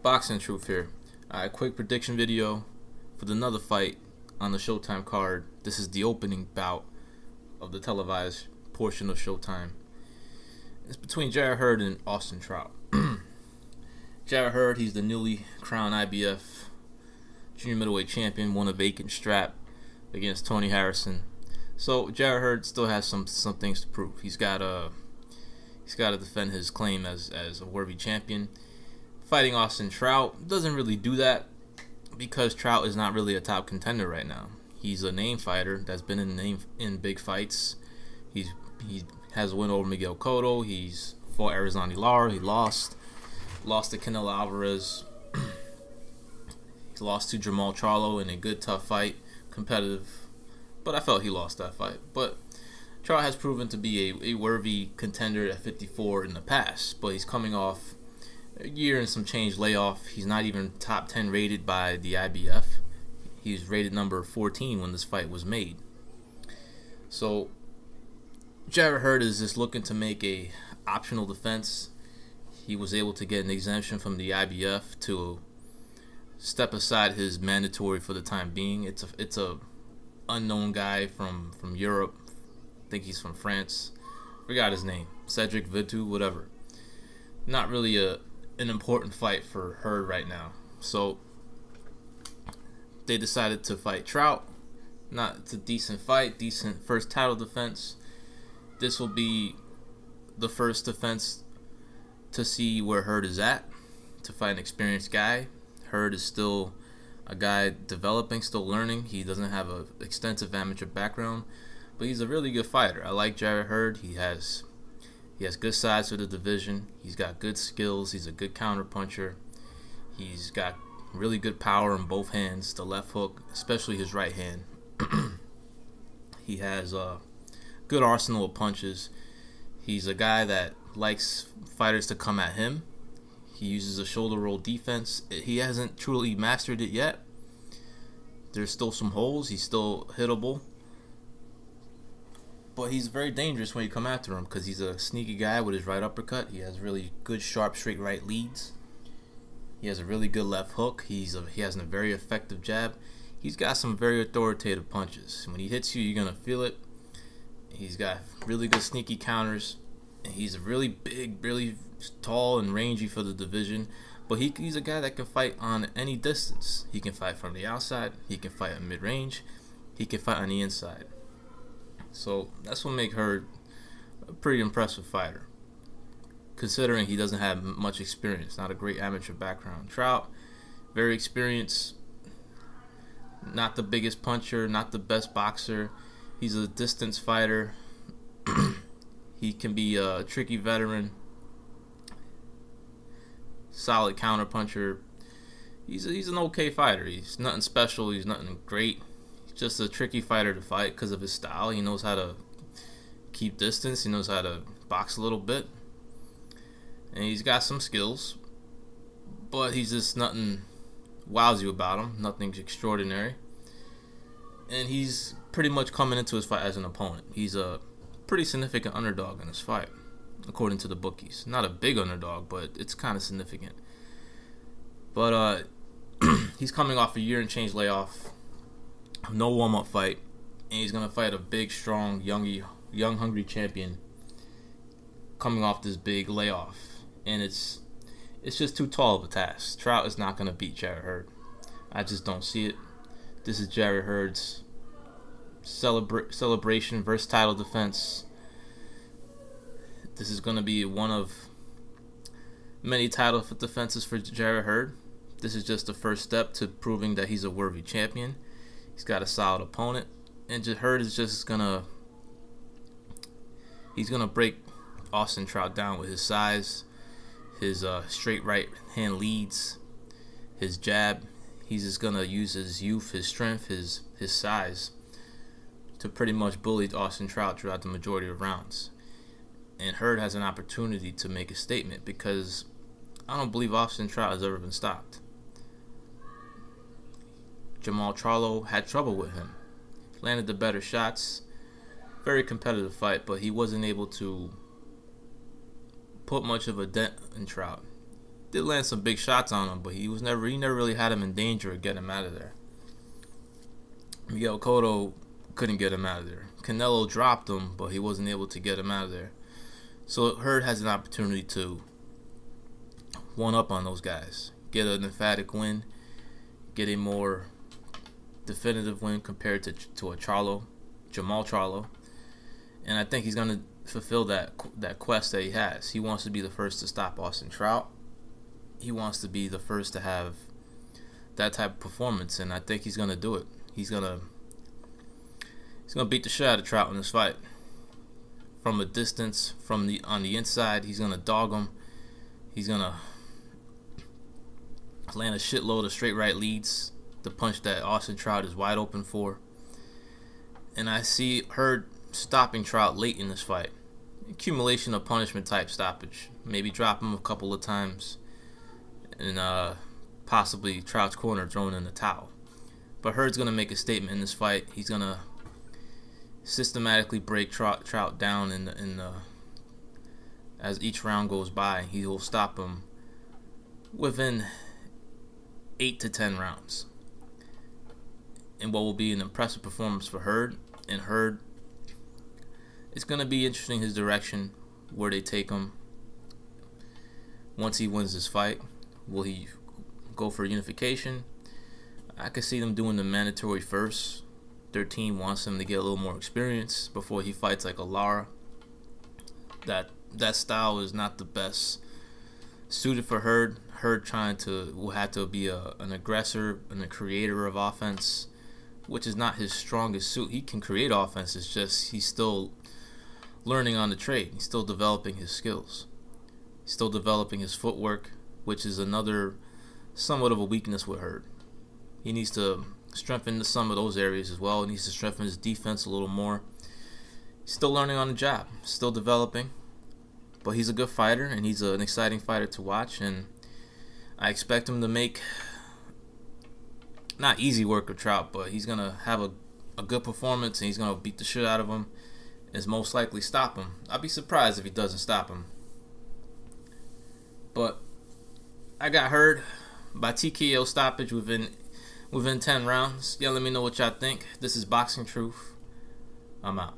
Boxing Truth here. Alright, quick prediction video for another fight on the Showtime card. This is the opening bout of the televised portion of Showtime. It's between Jarret Hurd and Austin Trout. Jarret Hurd, he's the newly crowned IBF junior middleweight champion, won a vacant strap against Tony Harrison. So Jarret Hurd still has some things to prove. He's got to defend his claim as a worthy champion. Fighting Austin Trout doesn't really do that because Trout is not really a top contender right now. He's a name fighter that's been in big fights. He has a win over Miguel Cotto. He's fought Arizona Lara. He lost to Canelo Alvarez. He lost to Jamal Charlo in a good, tough fight, competitive. But I felt he lost that fight. But Trout has proven to be a worthy contender at 54 in the past. But he's coming off a year and some change layoff. He's not even top 10 rated by the IBF. He's rated number 14 when this fight was made. So Jarret Hurd is just looking to make a optional defense. He was able to get an exemption from the IBF to step aside his mandatory for the time being. It's a unknown guy from Europe. I think he's from France. Forgot his name. Cedric Vitu, whatever. Not really an important fight for Hurd right now. So they decided to fight Trout. It's a decent fight, decent first title defense. This will be the first defense to see where Hurd is at, to fight an experienced guy. Hurd is still a guy developing, still learning. He doesn't have an extensive amateur background, but he's a really good fighter. I like Jarret Hurd. He has good size for the division. He's got good skills. He's a good counter puncher. He's got really good power in both hands, the left hook, especially his right hand. He has a good arsenal of punches. He's a guy that likes fighters to come at him. He uses a shoulder roll defense. He hasn't truly mastered it yet. There's still some holes. He's still hittable. But he's very dangerous when you come after him because he's a sneaky guy with his right uppercut. He has really good, sharp, straight right leads. He has a really good left hook. He has a very effective jab. He's got some very authoritative punches. When he hits you, you're going to feel it. He's got really good sneaky counters. He's really big, really tall and rangy for the division. But he's a guy that can fight on any distance. He can fight from the outside. He can fight at mid-range. He can fight on the inside. So that's what makes Hurd a pretty impressive fighter, considering he doesn't have much experience, not a great amateur background. Trout, very experienced, not the biggest puncher, not the best boxer. He's a distance fighter. He can be a tricky veteran, solid counter puncher. He's an okay fighter. He's nothing special. He's nothing great. He's just a tricky fighter to fight because of his style. He knows how to keep distance. He knows how to box a little bit. And he's got some skills, but he's just nothing wows you about him. Nothing extraordinary. And he's pretty much coming into his fight as an opponent. He's a pretty significant underdog in this fight, according to the bookies. Not a big underdog, but it's kind of significant. But he's coming off a year and change layoff, no warm-up fight, and he's gonna fight a big, strong, young, hungry champion coming off this big layoff, and it's just too tall of a task. Trout is not gonna beat Jarret Hurd. I just don't see it. This is Jarret Hurd's celebration versus title defense. This is going to be one of many title defenses for Jarret Hurd. This is just the first step to proving that he's a worthy champion. He's got a solid opponent, and Hurd is just gonna break Austin Trout down with his size, his straight right hand leads, his jab. He's just gonna use his youth, his strength, his size to pretty much bully Austin Trout throughout the majority of rounds. And Hurd has an opportunity to make a statement because I don't believe Austin Trout has ever been stopped. Jamal Charlo had trouble with him. Landed the better shots. Very competitive fight, but he wasn't able to put much of a dent in Trout. did land some big shots on him, but he never really had him in danger or get him out of there. Miguel Cotto couldn't get him out of there. Canelo dropped him, but he wasn't able to get him out of there. So Hurd has an opportunity to one up on those guys, get an emphatic win, get a more definitive win compared to a Jamal Charlo, and I think he's gonna fulfill that quest that he has. He wants to be the first to stop Austin Trout. He wants to be the first to have that type of performance, and I think he's gonna do it. He's gonna beat the shit out of Trout in this fight. From a distance, on the inside, he's gonna dog him. He's gonna land a shitload of straight right leads, the punch that Austin Trout is wide open for. And I see Hurd stopping Trout late in this fight. Accumulation of punishment type stoppage. Maybe drop him a couple of times, and possibly Trout's corner throwing in the towel. But Hurd's gonna make a statement in this fight. He's gonna systematically break Trout down as each round goes by. He will stop him within 8 to 10 rounds. And what will be an impressive performance for Hurd. And Hurd, it's gonna be interesting his direction, where they take him once he wins this fight. Will he go for unification? I could see them doing the mandatory first. Their team wants him to get a little more experience before he fights like a Lara. That style is not the best suited for Hurd. Hurd will have to be an aggressor and a creator of offense, which is not his strongest suit. He can create offense. It's just he's still learning on the trade. He's still developing his skills. He's still developing his footwork, which is another somewhat of a weakness with Hurd. He needs to strengthen some of those areas as well. He needs to strengthen his defense a little more. He's still learning on the job, still developing, but he's a good fighter, and he's an exciting fighter to watch, and I expect him to make not easy work of Trout, but he's gonna have a good performance, and he's gonna beat the shit out of him, and most likely stop him. I'd be surprised if he doesn't stop him. But I got Hurd by TKO stoppage within 10 rounds. Yeah, let me know what y'all think. This is Boxing Truth. I'm out.